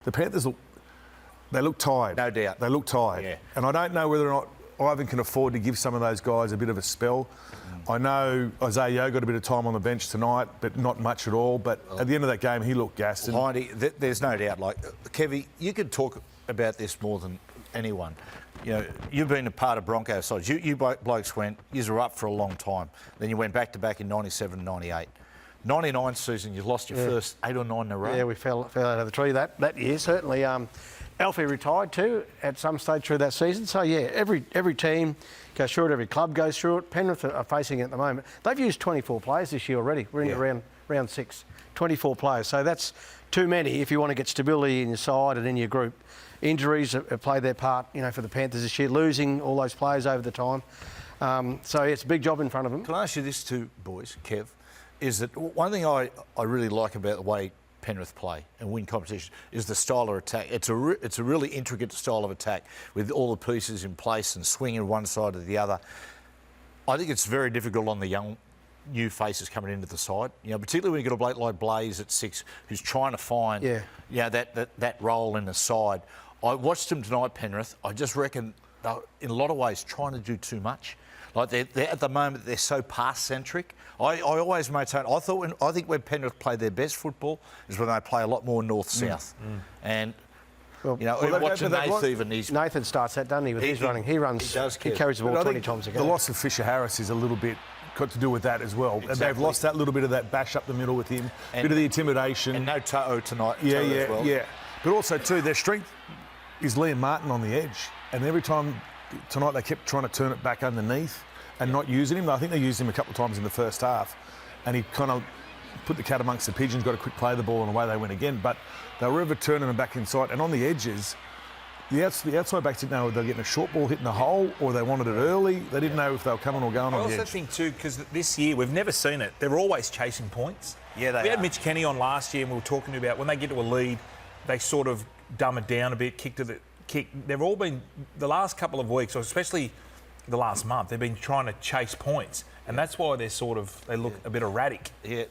The Panthers they look tired. No doubt. They look tired. Yeah. And I don't know whether or not Ivan can afford to give some of those guys a bit of a spell. I know Isaiah Yeo got a bit of time on the bench tonight, but not much at all. But at the end of that game, he looked gassed. Hindy, there's no doubt. Like, Kevy, you could talk about this more than anyone. You know, you've been a part of Broncos sides. You blokes went, you were up for a long time. Then you went back-to-back in 97 and 98. 99 season, you lost your first 8 or 9 in a row. Yeah, we fell out of the tree that year, certainly. Alfie retired too at some stage through that season. So, yeah, every team goes through it, every club goes through it. Penrith are facing it at the moment. They've used 24 players this year already. We're in round 6. 24 players. So that's too many if you want to get stability in your side and in your group. Injuries have played their part, you know, for the Panthers this year, losing all those players over the time. So, yeah, it's a big job in front of them. Can I ask you this too, boys, Kev? Is that one thing I really like about the way Penrith play and win competition is the style of attack. It's a really intricate style of attack with all the pieces in place and swinging one side to the other. I think it's very difficult on the young, new faces coming into the side. You know, particularly when you've got a bloke like Blaze at 6 who's trying to find that role in the side. I watched them tonight, Penrith. I just reckon they're in a lot of ways trying to do too much. Like they're at the moment, they're so pass-centric. I always maintain. I think when Penrith play their best football is when they play a lot more north-south. And watching Nathan starts that, doesn't he? With his running, he carries the ball 20 times a game. The loss of Fisher Harris is a little bit got to do with that as well. Exactly. And they've lost that little bit of that bash up the middle with him, a bit of the intimidation. And no To'o tonight. Yeah. But also too, their strength is Liam Martin on the edge, and every time tonight they kept trying to turn it back underneath and not using him. I think they used him a couple of times in the first half, and he kind of put the cat amongst the pigeons, got a quick play of the ball, and away they went again. But they were ever turning them back inside, and on the edges, the outside backs didn't know if they were getting a short ball hitting the hole or they wanted it early. They didn't know if they were coming or going on the edge. I also think too, because this year we've never seen it. They're always chasing points. Yeah, we had Mitch Kenny on last year, and we were talking about when they get to a lead, they sort of dumb it down a bit, kick. They've all been the last couple of weeks, or especially the last month, they've been trying to chase points, and that's why they look a bit erratic. Yeah.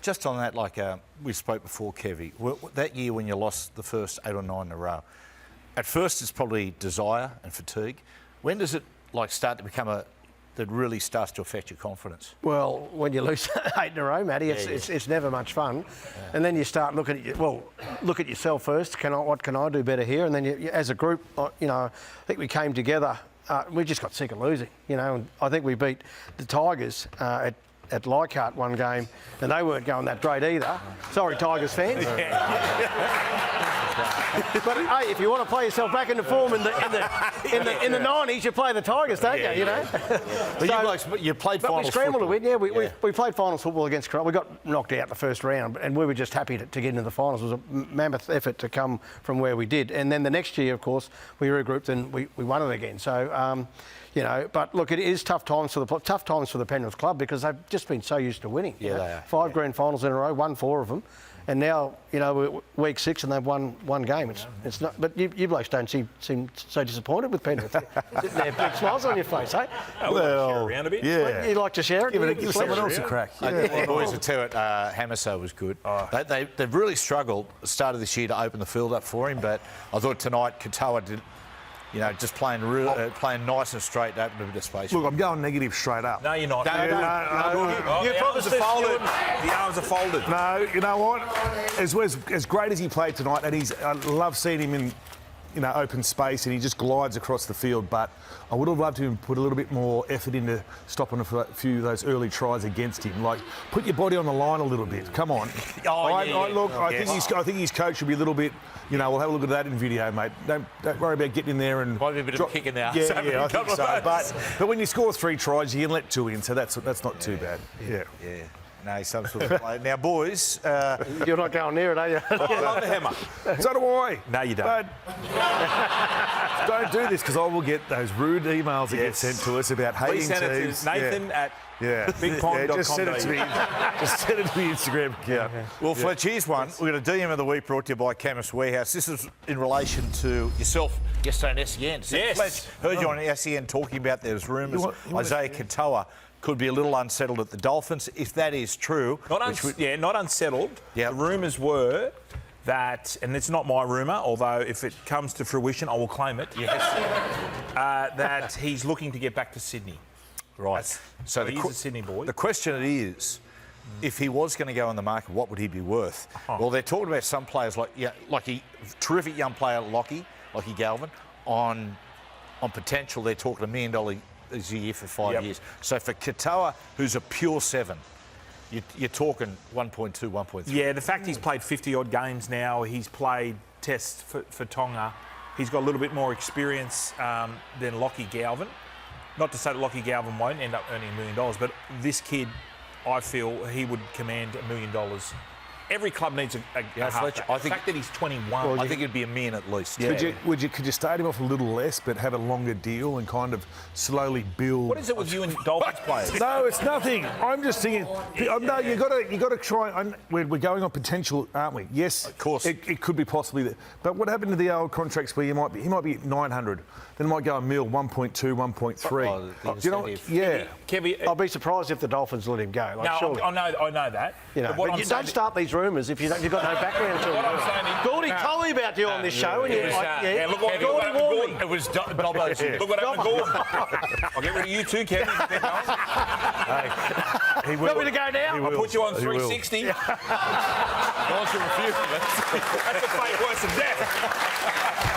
Just on that, like we spoke before, Kevy, that year when you lost the first 8 or 9 in a row, at first it's probably desire and fatigue. When does it start to become that really starts to affect your confidence? Well, when you lose 8 in a row, Matty, it's never much fun. Yeah. And then you start looking at look at yourself first. What can I do better here? And then as a group, I think we came together. We just got sick of losing, and I think we beat the Tigers at Leichhardt one game, and they weren't going that great either. Sorry, Tigers fans. But hey, if you want to play yourself back into form in the 90s, you play the Tigers, don't you? But you played finals. We scrambled to win. Yeah, we played finals football against Cronulla. We got knocked out the first round, and we were just happy to get into the finals. It was a mammoth effort to come from where we did. And then the next year, of course, we regrouped and we won it again. So. But look, it is tough times for the Penrith club because they've just been so used to winning. Yeah, they are. 5 grand finals in a row, won 4 of them, and now we're week 6 and they've won 1 game. It's not. But you blokes don't seem so disappointed with Penrith. Sitting there, big smiles on your face, eh? Well, share around a bit. Yeah. You like to share it? Give someone else a crack. The boys at Hamiso was good. They've really struggled at the start of this year to open the field up for him, but I thought tonight Katoa did. Just playing nice and straight, open a bit of space. Look, I'm going negative straight up. No, you're not. No. The arms are folded. The arms are folded. No, you know what? As great as he played tonight, and I love seeing him in open space, and he just glides across the field. But I would have loved to put a little bit more effort into stopping a few of those early tries against him. Like, put your body on the line a little bit. Come on. I think his coach should be a little bit. We'll have a look at that in video, mate. Don't worry about getting in there and. Might be a bit of a kick in the arse. Yeah, I think so. But when you score 3 tries, you can let 2 in, so that's not too bad. Yeah. No, some sort of play. Now, boys... You're not going near it, are you? I love the hammer. So do I. No, you don't. Don't do this, because I will get those rude emails that get sent to us about hating teams. Send it to Nathan at bigpond.com. Just send it to me. Just send it to me Instagram account. Well, Fletch, here's one. We've got a DM of the week brought to you by Chemist Warehouse. This is in relation to yourself yesterday on SEN. Yes. Fletch, heard you on SEN talking about there's rumours Isaiah Katoa could be a little unsettled at the Dolphins. If that is true... Not unsettled. Yep. The rumours were that, and it's not my rumour, although if it comes to fruition, I will claim it. Yes. That he's looking to get back to Sydney. Right. So he's a Sydney boy. The question is, if he was going to go on the market, what would he be worth? Well, they're talking about some players like a terrific young player, Lockie Galvin, on potential. They're talking $1 million a year for 5 years. So for Katoa, who's a pure 7, you're talking 1.2, 1.3. Yeah, the fact he's played 50-odd games now, he's played tests for Tonga. He's got a little bit more experience than Lockie Galvin. Not to say that Lockie Galvin won't end up earning $1 million, but this kid, I feel he would command $1 million. Every club needs a halfback. I think, the fact that he's 21. Well, I think it'd be $1 million at least. Yeah. Could you start him off a little less, but have a longer deal and kind of slowly build? What is it with you and Dolphins players? No, it's nothing. I'm just thinking. No, you got to try. We're going on potential, aren't we? Yes, of course. It could be possibly that. But what happened to the old contracts where he might be 900, then it might go $1 million, 1.2, 1.3. You know? Yeah. Kevy, I'll be surprised if the Dolphins let him go. Like, no, surely. I know that. You know, but you don't start these rumours if you've got no background to it. What I'm saying is, Gordy told me about you on this show, and look what Gordy warned me. It was Dobbo's. Look what happened to Gordon. I'll get rid of you too, Kevin. He will. Want me to go now? I'll put you on 360. That's That's a fate worse than death.